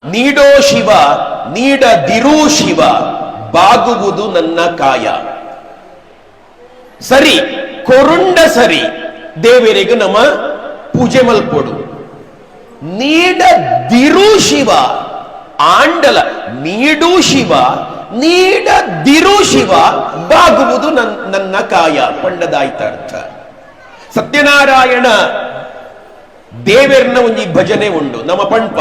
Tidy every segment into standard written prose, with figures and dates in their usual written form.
ನೀಡೋ ಶಿವ ನೀಡದಿರೂ ಶಿವ ಬಾಗುವುದು ನನ್ನ ಕಾಯ. ಸರಿ ಕೊರುಂಡ ಸರಿ ದೇವರಿಗೆ ನಮ್ಮ ಪೂಜೆ ಮಲ್ಪೊಡು. ನೀಡದಿರು ಶಿವ ಆಂಡಲ ನೀಡು ಶಿವ ನೀಡದಿರು ಶಿವ ಬಾಗುವುದು ನನ್ನ ಕಾಯ ಪಂಡದಾಯ್ತ ಅರ್ಥ. ಸತ್ಯನಾರಾಯಣ ದೇವರನ ಒಂಜಿ ಭಜನೆ ಉಂಡು ನಮ್ಮ ಪಂಪ.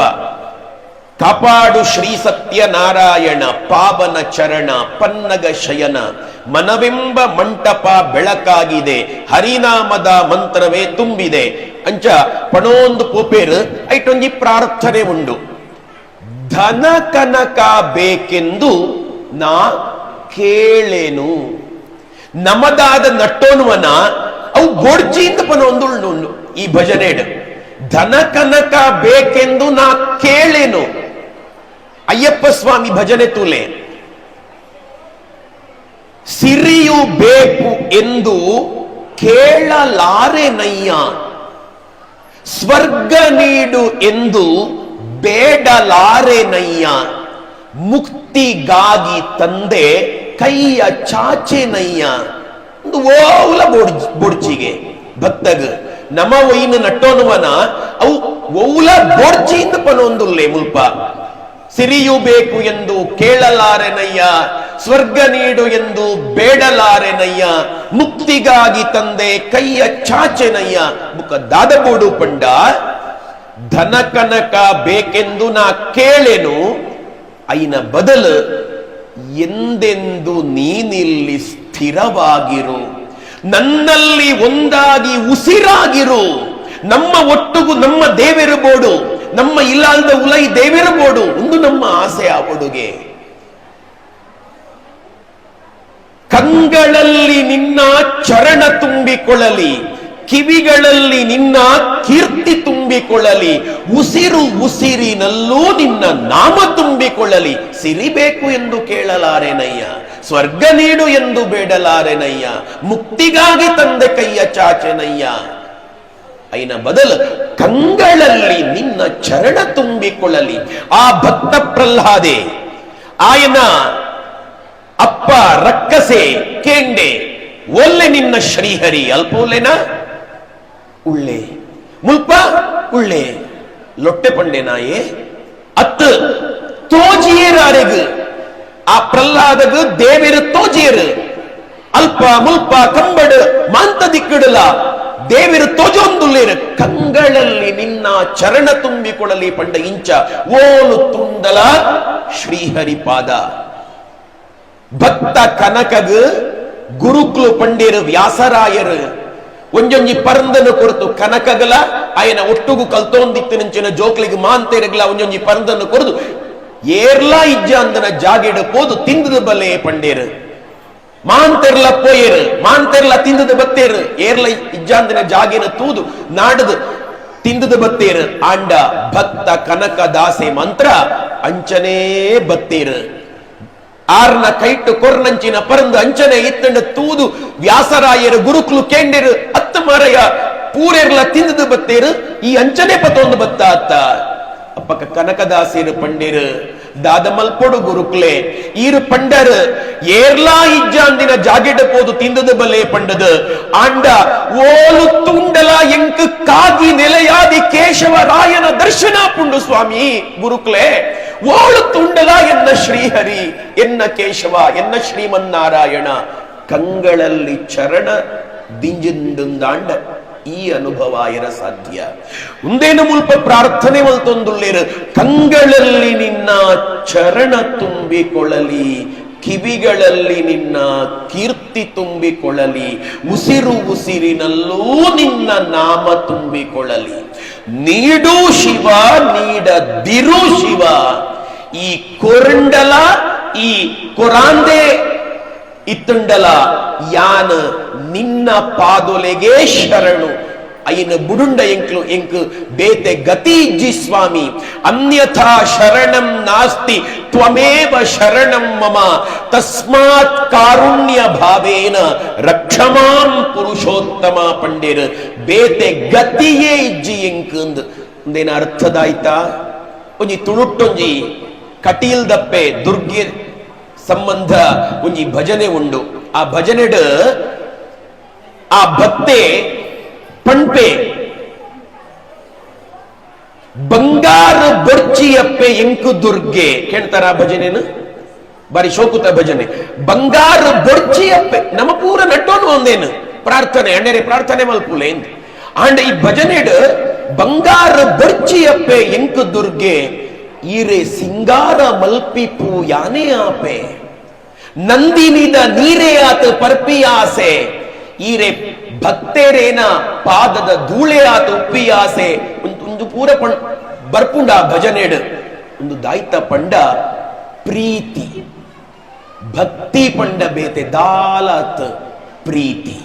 ಕಾಪಾಡು ಶ್ರೀ ಸತ್ಯನಾರಾಯಣ ಪಾವನ ಚರಣ ಪನ್ನಗ ಶಯನ ಮನವೆಂಬ ಮಂಟಪ ಬೆಳಕಾಗಿದೆ ಹರಿನಾಮದ ಮಂತ್ರವೇ ತುಂಬಿದೆ ಅಂಚ ಪಣೋಂದು ಪೋಪೇರು ಐಟೊಂಜಿ ಪ್ರಾರ್ಥನೆ ಉಂಡು. ಧನ ಕನಕ ಬೇಕೆಂದು ನಾ ಕೇಳೆನು. ನಮದಾದ ನಟ್ಟೋನುವನ ಅವು ಗೋಡ್ಚಿಯಿಂದ ಪಣೊಂದು ಉಂಡು ಈ ಭಜನೆ. ಧನ ಕನಕ ಬೇಕೆಂದು ನಾ ಕೇಳೆನು. ಅಯ್ಯಪ್ಪ ಸ್ವಾಮಿ ಭಜನೆ ತೂಲೆ. ಸಿರಿಯು ಬೇಕು ಎಂದು ಕೇಳಲಾರೆನಯ್ಯ, ಸ್ವರ್ಗ ನೀಡು ಎಂದು ಬೇಡಲಾರೆನಯ್ಯ, ಮುಕ್ತಿಗಾಗಿ ತಂದೆ ಕೈಯ ಚಾಚೆನಯ್ಯ. ಒಂದು ಓಲ ಬೊಡ್ಚಿಗೆ ಭಕ್ತಗ ನಮ ಒಯ್ನ ನಟ್ಟೋನುವನ ಅವು ಓಲ ಬೊಡ್ಚಿಯಿಂದ ಪನೊಂದುಲ್ಲೆ ಮುಲ್ಪ. ಸಿರಿಯು ಬೇಕು ಎಂದು ಕೇಳಲಾರೆನಯ್ಯ, ಸ್ವರ್ಗ ನೀಡು ಎಂದು ಬೇಡಲಾರೆನಯ್ಯ, ಮುಕ್ತಿಗಾಗಿ ತಂದೆ ಕೈಯ ಚಾಚೆನಯ್ಯ. ಬುಕ್ಕ ದಾದಬೋಡು ಪಂಡ ಧನ ಕನಕ ಬೇಕೆಂದು ನಾ ಕೇಳೆನು, ಐನ ಬದಲು ಎಂದೆಂದು ನೀನಿಲ್ಲಿ ಸ್ಥಿರವಾಗಿರು, ನನ್ನಲ್ಲಿ ಒಂದಾಗಿ ಉಸಿರಾಗಿರು. ನಮ್ಮ ಒಟ್ಟುಗು ನಮ್ಮ ದೇವೆರಬೋಡು, ನಮ್ಮ ಇಲ್ಲಾಲ್ದ ಉಲೈ ದೇವೆರಬೋಡು ಒಂದು ನಮ್ಮ ಆಸೆ ಆವಡುಗೆ. ಕಂಗಳಲ್ಲಿ ನಿನ್ನ ಚರಣ ತುಂಬಿಕೊಳ್ಳಲಿ, ಕಿವಿಗಳಲ್ಲಿ ನಿನ್ನ ಕೀರ್ತಿ ತುಂಬಿಕೊಳ್ಳಲಿ, ಉಸಿರು ಉಸಿರಿನಲ್ಲೂ ನಿನ್ನ ನಾಮ ತುಂಬಿಕೊಳ್ಳಲಿ. ಸಿರಿಬೇಕು ಎಂದು ಕೇಳಲಾರೆನಯ್ಯ, ಸ್ವರ್ಗ ನೀಡು ಎಂದು ಬೇಡಲಾರೆನಯ್ಯ, ಮುಕ್ತಿಗಾಗಿ ತಂದೆ ಕೈಯ ಚಾಚೆನಯ್ಯ. ಐನ ಬದಲು ಕಂಗಳಲ್ಲಿ ನಿನ್ನ ಚರಣ ತುಂಬಿಕೊಳ್ಳಲಿ. ಆ ಭಕ್ತ ಪ್ರಹ್ಲಾದೆ ಆಯನ ಅಪ್ಪ ರಕ್ಕಸೆ ಕೇಂಡೆ ಒಲ್ಲೆ ನಿನ್ನ ಶ್ರೀಹರಿ ಅಲ್ಪೋಲೆನ ಉಳ್ಳೆ ಮುಲ್ಪ ಉಳ್ಳೆ ಲೊಟ್ಟೆ ಪಂಡೆನಾಯೇ ಅತ್ತು ತೋಜಿಯೇರಾರೆಗು ಆ ಪ್ರಹ್ಲಾದಗು ದೇವಿರು ತೋಜಿಯರು ಅಲ್ಪ ಮುಲ್ಪ ಕಂಬಡು ಮಾಂತ ದಿಕ್ಕಡಲ ದೇವಿರು ತೋಜೊಂದುಲ್ಲೇರು. ಕಂಗಳಲ್ಲಿ ನಿನ್ನ ಚರಣ ತುಂಬಿಕೊಳ್ಳಲಿ ಪಂಡ ಇಂಚ ಓಲು ತುಂಡಲ ಶ್ರೀಹರಿಪಾದ. ಭಕ್ತ ಕನಕಗು ಗುರುಕ್ಲು ಪಂಡೇರು ವ್ಯಾಸರಾಯರು ಒಂಜೊಂಜಿ ಪರಂದನು ಕೊರತು ಕನಕಗಲ ಆಯನ ಒಟ್ಟುಗು ಕಲ್ತೊಂದಿತ್ತಿನ ಜೋಕ್ಲಿಗೆ ಮಾಂತೇರಗಲ ಒಂಜೊಂಜಿ ಪರಂದನ್ನು ಕೊರದು ಏರ್ಲಾ ಇಜ್ಜ ಅಂದನ ಜಾಗೆಡು ಪೋದು ತಿಂದದ ಬಲೆ ಪಂಡೇರು. ಮಾಂತೆರ್ಲ ಪೋಯೇರು ಮಾಂತೆರ್ಲ ತಿಂದದ ಬತ್ತೇರು ಏರ್ಲ ಇಜ್ಜಾಂದಿನ ಜಾಗಿನ ತೂದು ನಾಡದು ತಿಂದದ ಬತ್ತೇರು. ಆಂಡ ಭಕ್ತ ಕನಕ ದಾಸೆ ಮಂತ್ರ ಅಂಚನೇ ಬತ್ತೇರು. ಆರ್ನ ಕೈಟ್ಟು ಕೊರ್ನಂಚಿನ ಪರಂದು ಅಂಚನೆ ಇತ್ತಂಡ ತೂದು ವ್ಯಾಸರಾಯರು ಗುರುಕ್ಲು ಕೇಂಡೇರು ಅತ್ತ ಮರಯ ಪೂರೆರ್ಲ ತಿಂದದ ಬತ್ತೇರು. ಈ ಅಂಚನೆ ಪತೊಂದು ಬತ್ತ ಅತ್ತ ಅಪ್ಪಕ್ಕ ಕನಕದಾಸೇರು ಪಂಡೇರು ದಾದ ಮಲ್ಪೊಡು ಗುರುಕ್ಲೆ ಈರು ಪಂಡರು ಏರ್ಲಾ ಇಜ್ಜಾಂದಿನ ಜಾಗೆಡ ಪೋದು ತಿಂದದ ಬಲೆ ಪಂಡದು. ಆಂಡ ಓಲು ತುಂಡಲ ಎಂಕ್ ಕಾಗಿ ನೆಲೆಯಾದಿ ಕೇಶವರಾಯನ ದರ್ಶನ ಪುಂಡು ಸ್ವಾಮಿ ಗುರುಕ್ಲೆ. ಓಳು ತುಂಡಲ ಎನ್ನ ಶ್ರೀಹರಿ ಎನ್ನ ಕೇಶವ ಎನ್ನ ಶ್ರೀಮನ್ನಾರಾಯಣ ಕಂಗಳಲ್ಲಿ ಚರಣ ದಿಂಜಿಂದಾಂಡ ಈ ಅನುಭವ ಇರ ಸಾಧ್ಯ. ಮುಂದೇನು ಮುಲ್ಪ ಪ್ರಾರ್ಥನೆ ಮಲ್ತೊಂದುಳ್ಳೇರು. ಕಂಗಳಲ್ಲಿ ನಿನ್ನ ಚರಣ ತುಂಬಿಕೊಳ್ಳಲಿ, ಕಿವಿಗಳಲ್ಲಿ ನಿನ್ನ ಕೀರ್ತಿ ತುಂಬಿಕೊಳ್ಳಲಿ, ಉಸಿರು ಉಸಿರಿನಲ್ಲೂ ನಿನ್ನ ನಾಮ ತುಂಬಿಕೊಳ್ಳಲಿ. ನೀಡು ಶಿವ ನೀಡದಿರು ಶಿವ. ಈ ಕೊರಂಡಲ ಈ ಕೊರಾಂದೆ ಇತ್ತುಂಡಲ ಯಾನ ನಿನ್ನ ಪಾದೊಲೆಗೆ ಶರಣು. ಐನ ಬುಡುಂಡ ಎಂಕ್ಲು ಎಂಕ್ ಬೇತೆ ಗತಿ ಇಜ್ಜಿ ಸ್ವಾಮಿ. ಅನ್ಯಥಾ ಶರಣಂ ನಾಸ್ತಿ ತ್ವಮೇವ ಶರಣಂ ಮಮ, ತಸ್ಮಾತ್ ಕಾರುಣ್ಯ ಭಾವೇನ ರಕ್ಷಮಾಂ ಪುರುಷೋತ್ತಮ ಪಂಡೇರು. ಬೇತೆ ಗತಿಯೇ ಇಜ್ಜಿ ಎಂಕ್ ಒಂದೇನ ಅರ್ಥದಾಯ್ತಾ? ಒಂಜಿ ತುಳುಟ್ಟೊಂಜಿ ಕಟೀಲ್ ದಪ್ಪೆ ದುರ್ಗೆ ಸಂಬಂಧ ಒಂಜಿ ಭಜನೆ ಉಂಡು. ಆ ಭಜನೆಡ್ ಆ ಭತ್ತೆ ಪಂಪೆ ಬಂಗಾರ ಬೊರ್ಚಿಯಪ್ಪೆ ಎಂಕು ದುರ್ಗೆ ಕೇಳ್ತಾರ ಆ ಭಜನೆನು ಬಾರಿ ಶೋಕುತ ಭಜನೆ. ಬಂಗಾರ ಬೊರ್ಚಿಯಪ್ಪೆ ನಮ ಪೂರ ನಟ್ಟೋನು ಒಂದೇನು ಪ್ರಾರ್ಥನೆ ಅಣ್ಣರೆ ಪ್ರಾರ್ಥನೆ ಮಲ್ಪುಲೆ ಆಂಡ ಈ ಭಜನೆಡ್ ಬಂಗಾರ ಬೊರ್ಚಿಯಪ್ಪೆ ಎಂಕು ದುರ್ಗೆ ಈರೆ ಸಿಂಗಾರ ಮಲ್ಪಿಪು ಯಾನೇ ಆಪೆ ನಂದಿನಿದ ನೀರೇ ಆತ ಪರ್ಪಿ ಆಸೆ ಈರೆ ಭಕ್ತರೇನ ಪಾದದ ಧೂಳೆ ಆತ ಉಪ್ಪಿ ಆಸೆ ಒಂದು ಪೂರ ಬರ್ಪುಂಡ ಭಜನೆಡ್ ಒಂದು ದಾಯ್ತ ಪಂಡ ಪ್ರೀತಿ ಭಕ್ತಿ ಪಂಡ ಬೇತೆ ದಾಲತ್ ಪ್ರೀತಿ